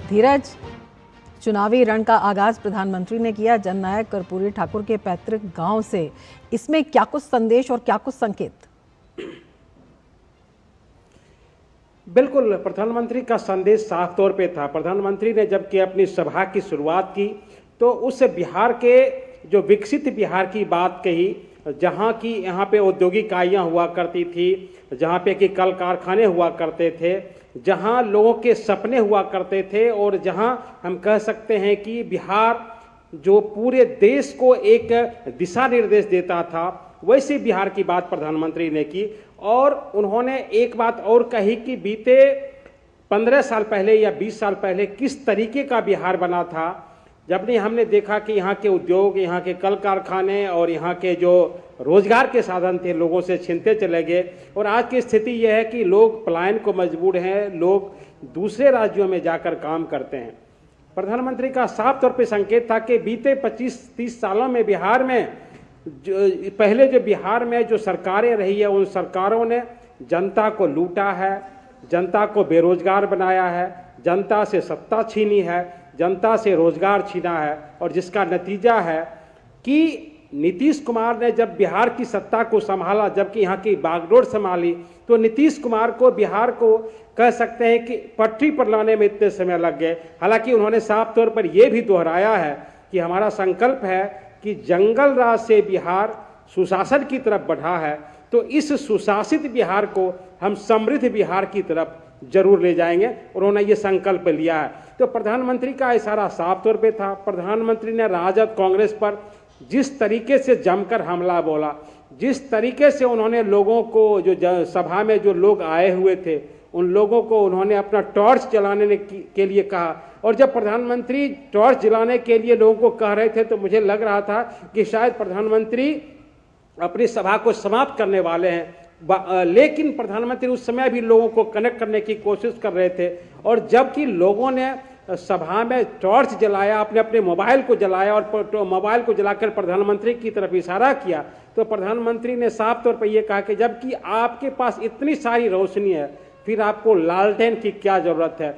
धीरज, चुनावी रण का आगाज प्रधानमंत्री ने किया जननायक कर्पूरी ठाकुर के पैतृक गांव से। इसमें क्या कुछ संदेश और क्या कुछ संकेत? बिल्कुल, प्रधानमंत्री का संदेश साफ तौर पे था। प्रधानमंत्री ने जब कि अपनी सभा की शुरुआत की तो उस बिहार के जो विकसित बिहार की बात कही, जहाँ की यहाँ पे औद्योगिक इकाइयाँ हुआ करती थी, जहाँ पे कि कल कारखाने हुआ करते थे, जहाँ लोगों के सपने हुआ करते थे और जहाँ हम कह सकते हैं कि बिहार जो पूरे देश को एक दिशा निर्देश देता था, वैसे बिहार की बात प्रधानमंत्री ने की। और उन्होंने एक बात और कही कि बीते 15 साल पहले या 20 साल पहले किस तरीके का बिहार बना था, जब नहीं हमने देखा कि यहाँ के उद्योग, यहाँ के कल कारखाने और यहाँ के जो रोजगार के साधन थे लोगों से छीनते चले गए। और आज की स्थिति यह है कि लोग पलायन को मजबूर हैं, लोग दूसरे राज्यों में जाकर काम करते हैं। प्रधानमंत्री का साफ तौर पे संकेत था कि बीते 25-30 सालों में बिहार में पहले जो बिहार में जो सरकारें रही है, उन सरकारों ने जनता को लूटा है, जनता को बेरोजगार बनाया है, जनता से सत्ता छीनी है, जनता से रोजगार छीना है। और जिसका नतीजा है कि नीतीश कुमार ने जब बिहार की सत्ता को संभाला, जबकि यहाँ की बागडोर संभाली, तो नीतीश कुमार को बिहार को कह सकते हैं कि पटरी पर लाने में इतने समय लग गए। हालांकि उन्होंने साफ तौर पर यह भी दोहराया है कि हमारा संकल्प है कि जंगल राज से बिहार सुशासन की तरफ बढ़ा है, तो इस सुशासित बिहार को हम समृद्ध बिहार की तरफ जरूर ले जाएंगे। उन्होंने ये संकल्प लिया है। तो प्रधानमंत्री का इशारा साफ तौर पे था। प्रधानमंत्री ने राजद कांग्रेस पर जिस तरीके से जमकर हमला बोला, जिस तरीके से उन्होंने लोगों को जो सभा में जो लोग आए हुए थे, उन लोगों को उन्होंने अपना टॉर्च जलाने के लिए कहा। और जब प्रधानमंत्री टॉर्च जलाने के लिए लोगों को कह रहे थे तो मुझे लग रहा था कि शायद प्रधानमंत्री अपनी सभा को समाप्त करने वाले हैं, लेकिन प्रधानमंत्री उस समय भी लोगों को कनेक्ट करने की कोशिश कर रहे थे। और जबकि लोगों ने सभा में टॉर्च जलाया, अपने अपने मोबाइल को जलाया और मोबाइल को जलाकर प्रधानमंत्री की तरफ इशारा किया, तो प्रधानमंत्री ने साफ तौर पर यह कहा कि जबकि आपके पास इतनी सारी रोशनी है, फिर आपको लालटेन की क्या जरूरत है।